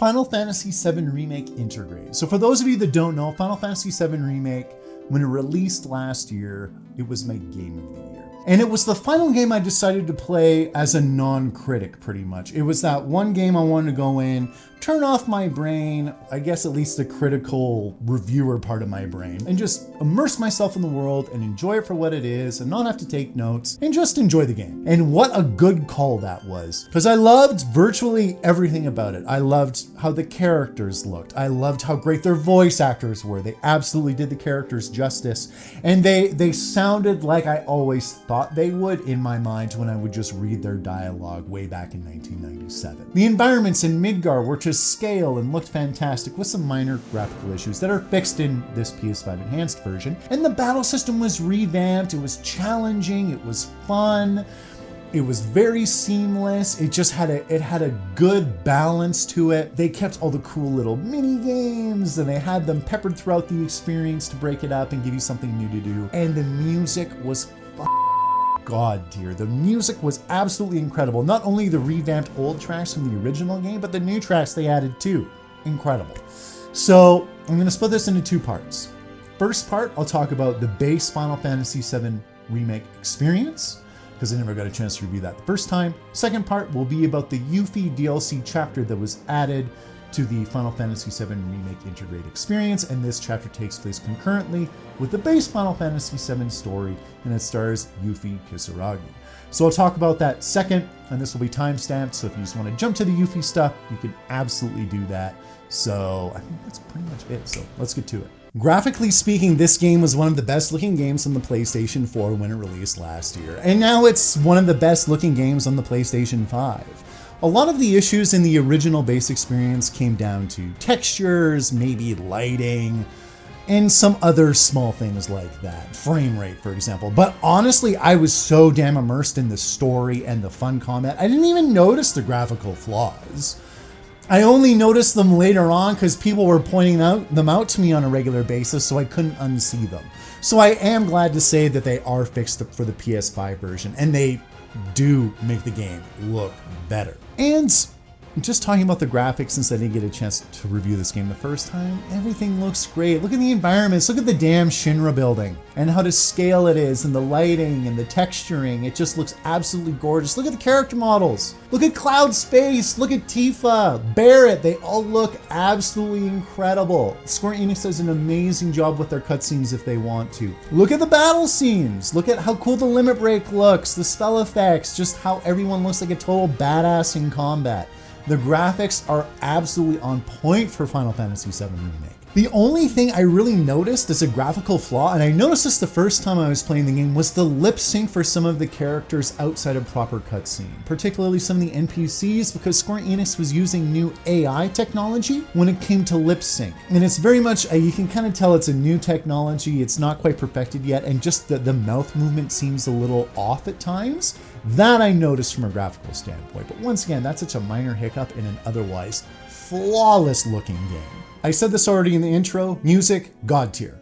Final Fantasy VII Remake Intergrade. So for those of you that don't know, Final Fantasy VII Remake, when it released last year, it was my game of the year. And it was the final game I decided to play as a non-critic, pretty much. It was that one game I wanted to go in, turn off my brain, I guess at least the critical reviewer part of my brain, and just immerse myself in the world and enjoy it for what it is and not have to take notes and just enjoy the game. And what a good call that was. Because I loved virtually everything about it. I loved how the characters looked. I loved how great their voice actors were. They absolutely did the characters justice. And they sounded like I always thought they would in my mind when I would just read their dialogue way back in 1997. The environments in Midgar were to scale and looked fantastic with some minor graphical issues that are fixed in this PS5 enhanced version. And the battle system was revamped. It was challenging. It was fun. It was very seamless. It just had a good balance to it. They kept all the cool little mini games and they had them peppered throughout the experience to break it up and give you something new to do. And the music was God tier. The music was absolutely incredible. Not only the revamped old tracks from the original game, but the new tracks they added too. Incredible. So I'm going to split this into two parts. First part, I'll talk about the base Final Fantasy VII Remake experience, because I never got a chance to review that the first time. Second part will be about the Yuffie DLC chapter that was added to the Final Fantasy VII Remake Intergrade experience, and this chapter takes place concurrently with the base Final Fantasy VII story, and it stars Yuffie Kisaragi. So I'll talk about that second, and this will be timestamped, so if you just want to jump to the Yuffie stuff, you can absolutely do that. So I think that's pretty much it, so let's get to it. Graphically speaking, this game was one of the best looking games on the PlayStation 4 when it released last year, and now it's one of the best looking games on the PlayStation 5. A lot of the issues in the original base experience came down to textures, maybe lighting, and some other small things like that. Frame rate, for example. But honestly, I was so damn immersed in the story and the fun combat, I didn't even notice the graphical flaws. I only noticed them later on because people were pointing them out to me on a regular basis, so I couldn't unsee them. So I am glad to say that they are fixed for the PS5 version, and they do make the game look better. And just talking about the graphics, since I didn't get a chance to review this game the first time, everything looks great. Look at the environments, look at the damn Shinra building and how to scale it is, and the lighting and the texturing. It just looks absolutely gorgeous. Look at the character models. Look at Cloud's face, look at Tifa, Barrett, they all look absolutely incredible. Square Enix does an amazing job with their cutscenes if they want to. Look at the battle scenes. Look at how cool the limit break looks, the spell effects, just how everyone looks like a total badass in combat. The graphics are absolutely on point for Final Fantasy VII Remake. The only thing I really noticed as a graphical flaw, and I noticed this the first time I was playing the game, was the lip sync for some of the characters outside of proper cutscene, particularly some of the NPCs, because Square Enix was using new AI technology when it came to lip sync. And it's very much, you can kind of tell it's a new technology, it's not quite perfected yet, and just the mouth movement seems a little off at times. That I noticed from a graphical standpoint, but once again, that's such a minor hiccup in an otherwise flawless looking game. I said this already in the intro, music, God tier.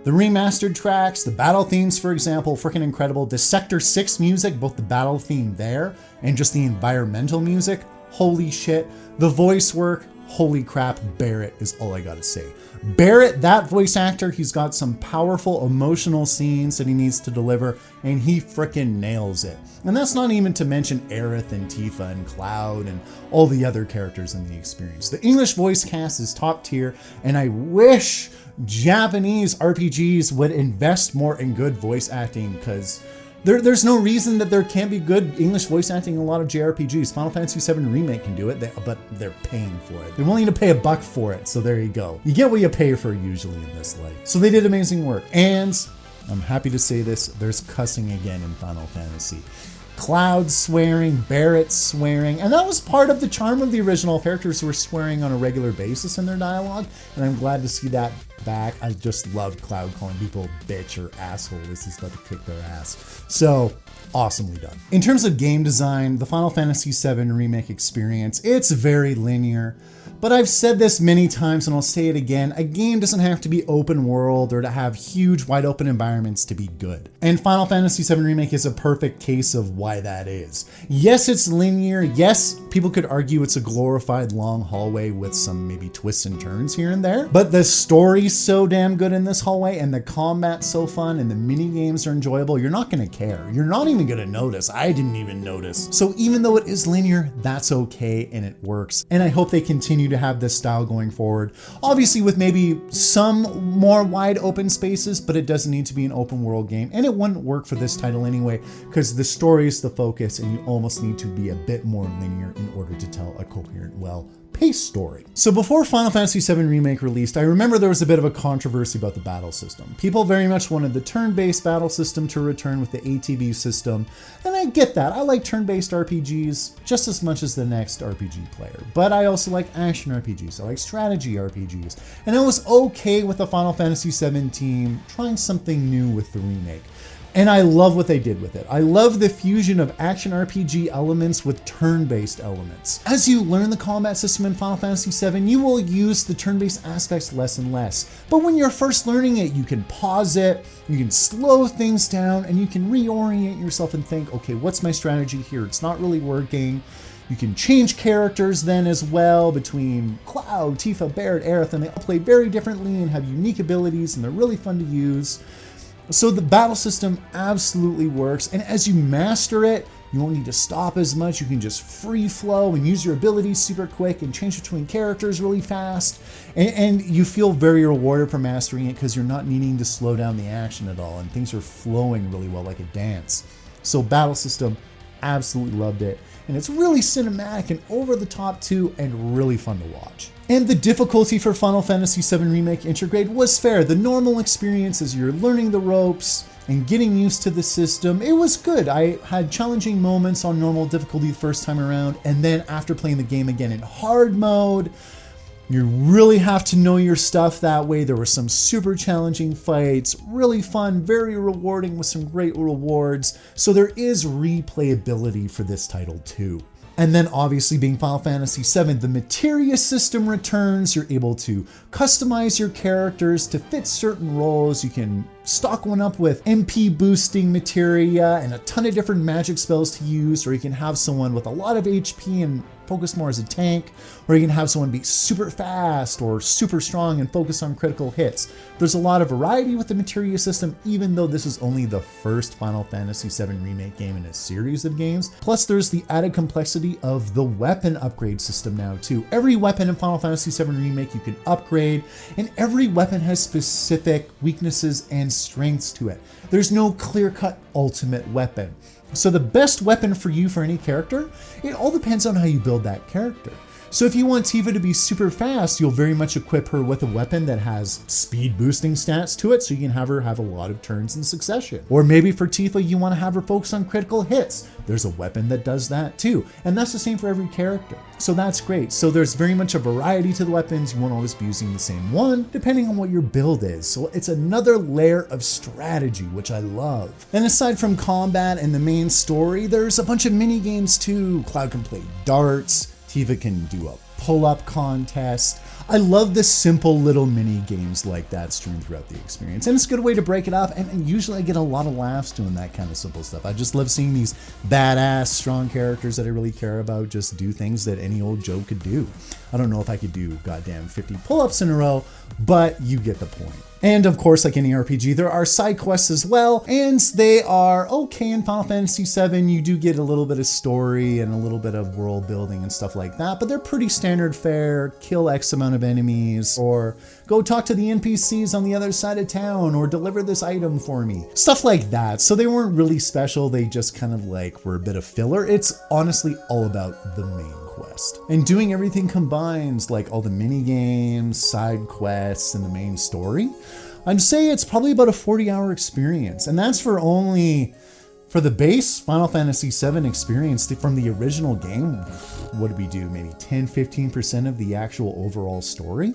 The remastered tracks, the battle themes, for example, freaking incredible. The Sector 6 music, both the battle theme there and just the environmental music, holy shit. The voice work, holy crap, Barrett is all I gotta say. Barrett, that voice actor, he's got some powerful emotional scenes that he needs to deliver, and he frickin' nails it. And that's not even to mention Aerith and Tifa and Cloud and all the other characters in the experience. The English voice cast is top tier, and I wish Japanese RPGs would invest more in good voice acting, because there's no reason that there can't be good English voice acting in a lot of JRPGs. Final Fantasy VII Remake can do it, but they're paying for it. They're willing to pay $1 for it, so there you go. You get what you pay for usually in this life. So they did amazing work. And I'm happy to say this, there's cussing again in Final Fantasy. Cloud swearing, Barrett swearing, and that was part of the charm of the original. Characters were swearing on a regular basis in their dialogue, and I'm glad to see that back. I just loved Cloud calling people bitch or asshole as he's about to kick their ass. So, awesomely done. In terms of game design, the Final Fantasy VII Remake experience, it's very linear. But I've said this many times and I'll say it again, a game doesn't have to be open world or to have huge wide open environments to be good. And Final Fantasy VII Remake is a perfect case of why that is. Yes, it's linear. Yes, people could argue it's a glorified long hallway with some maybe twists and turns here and there. But the story's so damn good in this hallway, and the combat's so fun, and the mini games are enjoyable, you're not gonna care. You're not even gonna notice. I didn't even notice. So even though it is linear, that's okay and it works. And I hope they continue to have this style going forward. Obviously with maybe some more wide open spaces, but it doesn't need to be an open world game. And it wouldn't work for this title anyway, because the story is the focus and you almost need to be a bit more linear in order to tell a coherent, well-paced story. So before Final Fantasy VII Remake released, I remember there was a bit of a controversy about the battle system. People very much wanted the turn-based battle system to return with the ATB system, and I get that. I like turn-based RPGs just as much as the next RPG player, but I also like action RPGs, I like strategy RPGs, and I was okay with the Final Fantasy VII team trying something new with the remake. And I love what they did with it. I love the fusion of action RPG elements with turn-based elements. As you learn the combat system in Final Fantasy VII, you will use the turn-based aspects less and less. But when you're first learning it, you can pause it, you can slow things down, and you can reorient yourself and think, okay, what's my strategy here? It's not really working. You can change characters then as well between Cloud, Tifa, Barret, Aerith, and they all play very differently and have unique abilities, and they're really fun to use. So the battle system absolutely works, and as you master it, you won't need to stop as much. You can just free flow and use your abilities super quick and change between characters really fast. And you feel very rewarded for mastering it because you're not needing to slow down the action at all, and things are flowing really well like a dance. So battle system, absolutely loved it. And it's really cinematic and over the top too, and really fun to watch. And the difficulty for Final Fantasy VII Remake Intergrade was fair. The normal experience as you're learning the ropes and getting used to the system, it was good. I had challenging moments on normal difficulty the first time around, and then after playing the game again in hard mode, you really have to know your stuff that way. There were some super challenging fights, really fun, very rewarding with some great rewards. So there is replayability for this title too. And then obviously being Final Fantasy VII, the materia system returns. You're able to customize your characters to fit certain roles. You can stock one up with MP boosting materia and a ton of different magic spells to use, or you can have someone with a lot of HP and focus more as a tank, or you can have someone be super fast or super strong and focus on critical hits. There's a lot of variety with the materia system, even though this is only the first Final Fantasy VII Remake game in a series of games. Plus there's the added complexity of the weapon upgrade system now too. Every weapon in Final Fantasy VII Remake you can upgrade, and every weapon has specific weaknesses and strengths to it. There's no clear-cut ultimate weapon. So the best weapon for you for any character, it all depends on how you build that character. So if you want Tifa to be super fast, you'll very much equip her with a weapon that has speed boosting stats to it, so you can have her have a lot of turns in succession. Or maybe for Tifa, you want to have her focus on critical hits. There's a weapon that does that too. And that's the same for every character. So that's great. So there's very much a variety to the weapons. You won't always be using the same one, depending on what your build is. So it's another layer of strategy, which I love. And aside from combat and the main story, there's a bunch of mini games too. Cloud can play darts. Tifa can do a pull-up contest. I love the simple little mini games like that strewn throughout the experience. And it's a good way to break it up. And usually I get a lot of laughs doing that kind of simple stuff. I just love seeing these badass, strong characters that I really care about just do things that any old Joe could do. I don't know if I could do goddamn 50 pull-ups in a row, but you get the point. And of course, like any RPG, there are side quests as well, and they are okay in Final Fantasy VII. You do get a little bit of story and a little bit of world building and stuff like that, but they're pretty standard fare. Kill X amount of enemies, or go talk to the NPCs on the other side of town, or deliver this item for me. Stuff like that. So they weren't really special. They just kind of like were a bit of filler. It's honestly all about the main quest. And doing everything combines, like all the mini games, side quests, and the main story. I'd say it's probably about a 40-hour experience, and that's for the base Final Fantasy VII experience from the original game. What did we do? Maybe 10-15% of the actual overall story.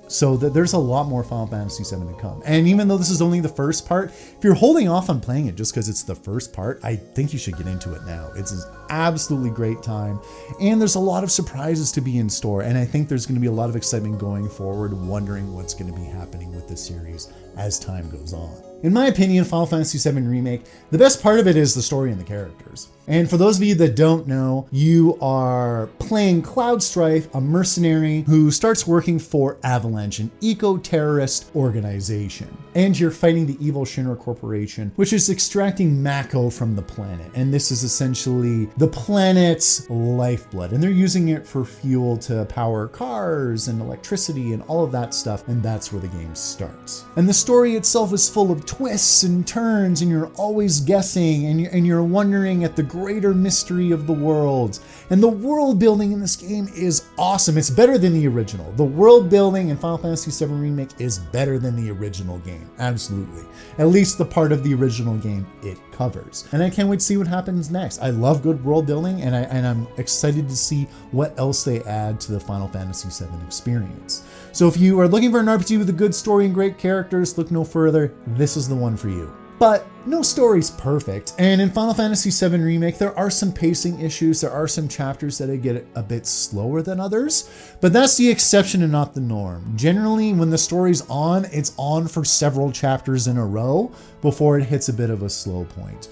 So there's a lot more Final Fantasy VII to come. And even though this is only the first part, if you're holding off on playing it just because it's the first part, I think you should get into it now. It's an absolutely great time. And there's a lot of surprises to be in store. And I think there's going to be a lot of excitement going forward, wondering what's going to be happening with the series as time goes on. In my opinion, Final Fantasy VII Remake, the best part of it is the story and the characters. And for those of you that don't know, you are playing Cloud Strife, a mercenary who starts working for Avalanche, an eco-terrorist organization. And you're fighting the evil Shinra Corporation, which is extracting Mako from the planet. And this is essentially the planet's lifeblood. And they're using it for fuel to power cars and electricity and all of that stuff. And that's where the game starts. And the story itself is full of twists and turns, and you're always guessing, and you're wondering at the greater mystery of the world. And the world building in this game is awesome. It's better than the original. The world building in Final Fantasy VII Remake is better than the original game. Absolutely. At least the part of the original game it covers. And I can't wait to see what happens next. I love good world building, and I'm excited to see what else they add to the Final Fantasy VII experience. So if you are looking for an RPG with a good story and great characters, look no further. This is the one for you. But no story's perfect, and in Final Fantasy VII Remake, there are some pacing issues, there are some chapters that get a bit slower than others, but that's the exception and not the norm. Generally, when the story's on, it's on for several chapters in a row before it hits a bit of a slow point.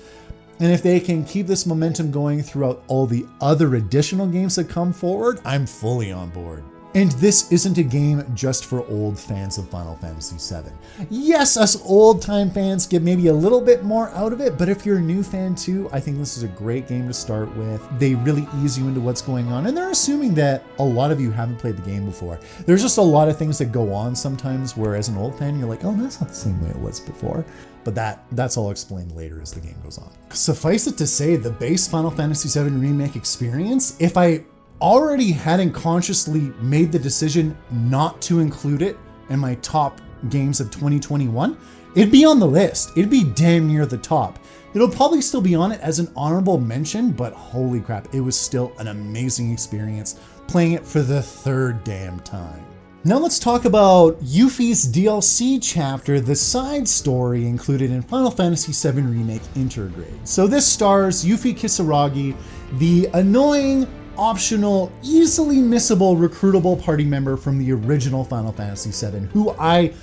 And if they can keep this momentum going throughout all the other additional games that come forward, I'm fully on board. And this isn't a game just for old fans of Final Fantasy VII. Yes, us old-time fans get maybe a little bit more out of it, but if you're a new fan too, I think this is a great game to start with. They really ease you into what's going on, and they're assuming that a lot of you haven't played the game before. There's just a lot of things that go on sometimes where as an old fan, you're like, oh, that's not the same way it was before. But that's all explained later as the game goes on. Suffice it to say, the base Final Fantasy VII Remake experience, if I already hadn't consciously made the decision not to include it in my top games of 2021, it'd be on the list. It'd be damn near the top. It'll probably still be on it as an honorable mention, but holy crap, it was still an amazing experience playing it for the third damn time. Now let's talk about Yuffie's DLC chapter, the side story included in Final Fantasy VII Remake Intergrade. So this stars Yuffie Kisaragi, the annoying, optional, easily missable recruitable party member from the original Final Fantasy VII, who I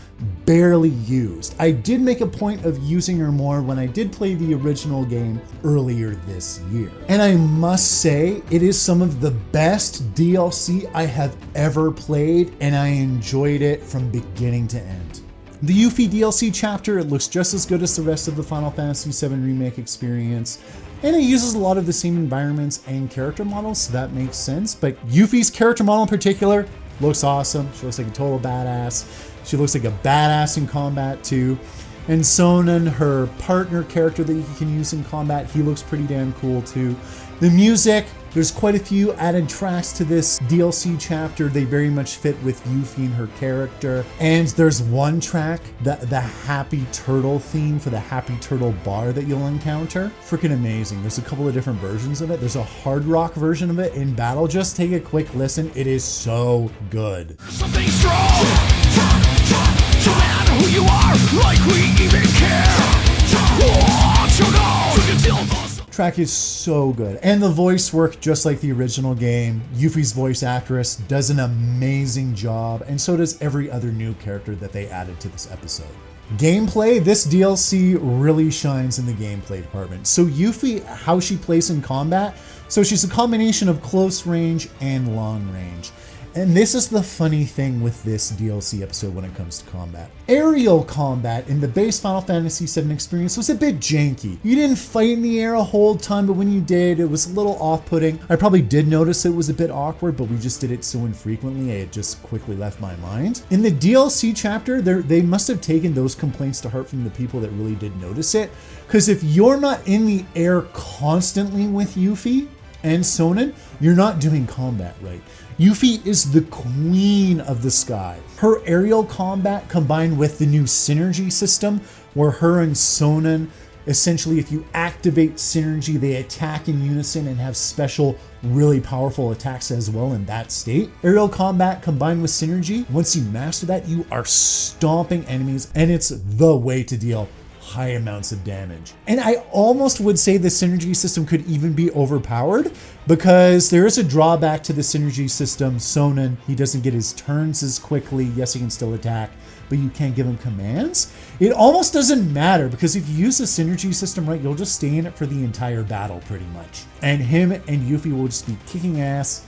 barely used. I did make a point of using her more when I did play the original game earlier this year. And I must say, it is some of the best DLC I have ever played, and I enjoyed it from beginning to end. The Yuffie DLC chapter, it looks just as good as the rest of the Final Fantasy VII Remake experience. And it uses a lot of the same environments and character models, so that makes sense. But Yuffie's character model in particular looks awesome. She looks like a total badass. She looks like a badass in combat too. And Sonnen, her partner character that you can use in combat, he looks pretty damn cool too. The music, there's quite a few added tracks to this DLC chapter. They very much fit with Yuffie and her character. And there's one track, the Happy Turtle theme for the Happy Turtle bar that you'll encounter. Freaking amazing. There's a couple of different versions of it. There's a hard rock version of it in battle. Just take a quick listen. It is so good. Something strong, so man who you are, like we even care. Want to know, to conceal the Track is so good, and the voice work, just like the original game. Yuffie's voice actress does an amazing job, and so does every other new character that they added to this episode. Gameplay, this DLC really shines in the gameplay department. So Yuffie, how she plays in combat, so she's a combination of close range and long range. And this is the funny thing with this DLC episode when it comes to combat. Aerial combat in the base Final Fantasy VII experience was a bit janky. You didn't fight in the air a whole ton, but when you did, it was a little off-putting. I probably did notice it was a bit awkward, but we just did it so infrequently, it just quickly left my mind. In the DLC chapter, they must have taken those complaints to heart from the people that really did notice it, because if you're not in the air constantly with Yuffie and Sonnen, you're not doing combat right. Yuffie is the queen of the sky. Her aerial combat combined with the new synergy system where her and Sonnen, essentially if you activate synergy, they attack in unison and have special, really powerful attacks as well in that state. Aerial combat combined with synergy, once you master that, you are stomping enemies, and it's the way to deal high amounts of damage. And I almost would say the synergy system could even be overpowered, because there is a drawback to the synergy system. Sonnen, he doesn't get his turns as quickly. Yes, he can still attack, but you can't give him commands. It almost doesn't matter, because if you use the synergy system right, you'll just stay in it for the entire battle pretty much. And him and Yuffie will just be kicking ass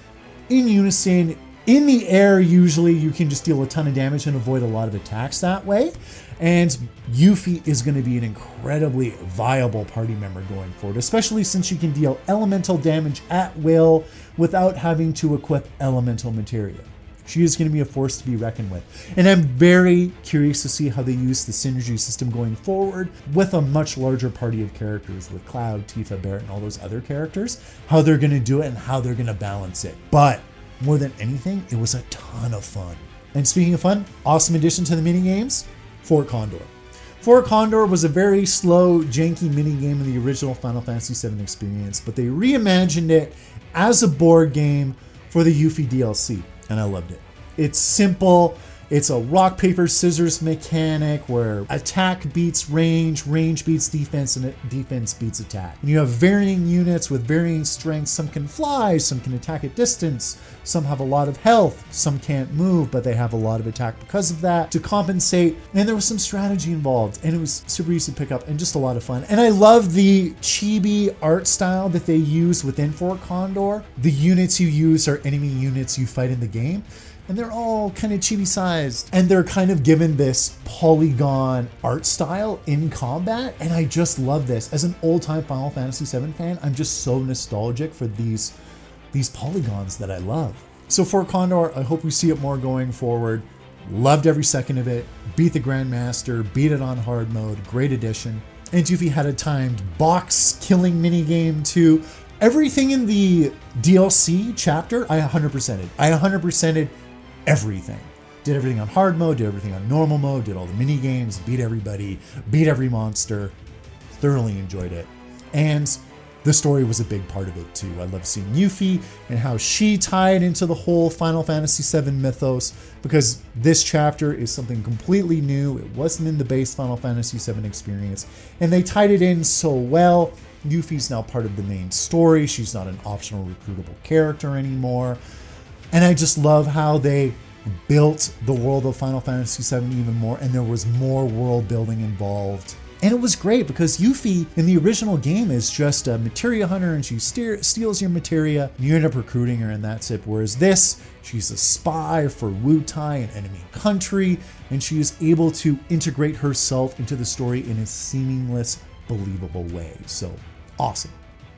in unison. In the air, usually you can just deal a ton of damage and avoid a lot of attacks that way. And Yuffie is going to be an incredibly viable party member going forward, especially since she can deal elemental damage at will without having to equip elemental materia. She is going to be a force to be reckoned with. And I'm very curious to see how they use the synergy system going forward with a much larger party of characters, with Cloud, Tifa, Barret, and all those other characters, how they're going to do it and how they're going to balance it. But more than anything, it was a ton of fun. And speaking of fun, awesome addition to the minigames, Fort Condor. Fort Condor was a very slow, janky minigame in the original Final Fantasy VII experience, but they reimagined it as a board game for the Yuffie DLC, and I loved it. It's simple. It's a rock, paper, scissors mechanic where attack beats range, range beats defense, and defense beats attack. And you have varying units with varying strengths. Some can fly, some can attack at distance, some have a lot of health, some can't move, but they have a lot of attack because of that to compensate. And there was some strategy involved, and it was super easy to pick up and just a lot of fun. And I love the chibi art style that they use within Fort Condor. The units you use are enemy units you fight in the game, and they're all kind of chibi sized, and they're kind of given this polygon art style in combat. And I just love this. As an old time Final Fantasy VII fan, I'm just so nostalgic for these polygons that I love. So for Condor, I hope we see it more going forward. Loved every second of it. Beat the Grandmaster, beat it on hard mode, great addition. And Yuffie had a timed box killing minigame too. Everything in the DLC chapter, I 100%ed. I 100%ed everything. Did everything on hard mode, did everything on normal mode, did all the mini games, beat everybody, beat every monster. Thoroughly enjoyed it. And the story was a big part of it too. I love seeing Yuffie and how she tied into the whole Final Fantasy VII mythos, because this chapter is something completely new. It wasn't in the base Final Fantasy VII experience, and they tied it in so well. Yuffie's now part of the main story. She's not an optional recruitable character anymore. And I just love how they built the world of Final Fantasy VII even more, and there was more world building involved. And it was great because Yuffie in the original game is just a materia hunter, and she steals your materia, and you end up recruiting her, and that's it. Whereas this, she's a spy for Wutai, an enemy country, and she is able to integrate herself into the story in a seamless, believable way. So awesome.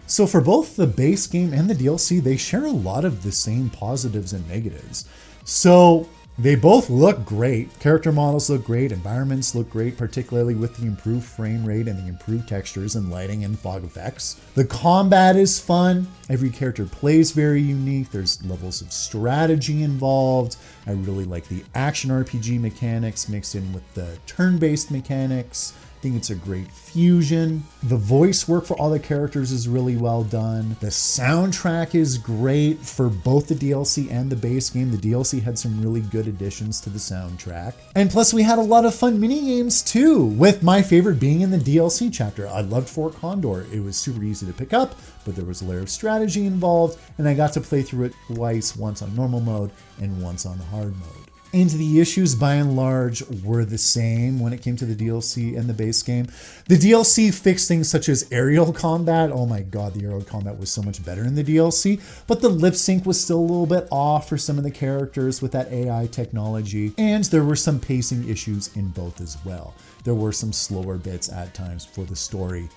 So for both the base game and the DLC, they share a lot of the same positives and negatives. So they both look great. Character models look great. Environments look great, particularly with the improved frame rate and the improved textures and lighting and fog effects. The combat is fun. Every character plays very unique. There's levels of strategy involved. I really like the action RPG mechanics mixed in with the turn-based mechanics. I think it's a great fusion. The voice work for all the characters is really well done. The soundtrack is great for both the DLC and the base game. The DLC had some really good additions to the soundtrack. And plus we had a lot of fun mini games too, with my favorite being in the DLC chapter. I loved Fort Condor. It was super easy to pick up, but there was a layer of strategy involved, and I got to play through it twice, once on normal mode and once on hard mode. And the issues by and large were the same when it came to the DLC and the base game. The DLC fixed things such as aerial combat. Oh my god, the aerial combat was so much better in the DLC, but the lip sync was still a little bit off for some of the characters with that AI technology. And there were some pacing issues in both as well. There were some slower bits at times before the story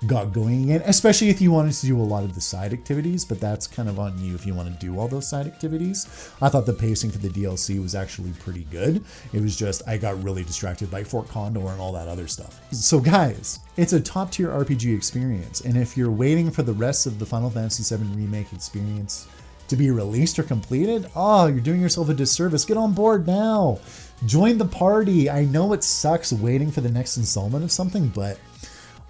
got going again, especially if you wanted to do a lot of the side activities, but that's kind of on you if you want to do all those side activities. I thought the pacing for the DLC was actually pretty good. It was just, I got really distracted by Fort Condor and all that other stuff. So guys, it's a top tier RPG experience, and if you're waiting for the rest of the Final Fantasy VII Remake experience to be released or completed, oh, you're doing yourself a disservice. Get on board now. Join the party. I know it sucks waiting for the next installment of something, but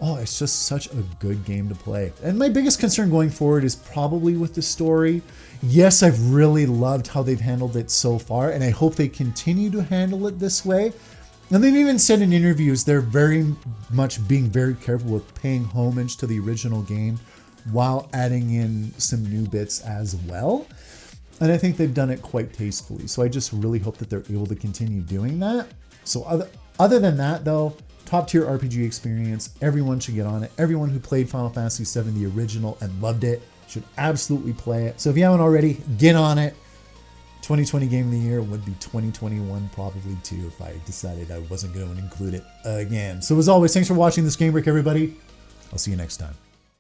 oh, it's just such a good game to play. And my biggest concern going forward is probably with the story. Yes, I've really loved how they've handled it so far, and I hope they continue to handle it this way. And they've even said in interviews they're very much being very careful with paying homage to the original game while adding in some new bits as well. And I think they've done it quite tastefully. So I just really hope that they're able to continue doing that. So other than that though, top tier RPG experience, everyone should get on it. Everyone who played Final Fantasy VII, the original, and loved it should absolutely play it. So if you haven't already, get on it. 2020 Game of the Year would be 2021 probably too if I decided I wasn't going to include it again. So as always, thanks for watching this Game Break, everybody. I'll see you next time.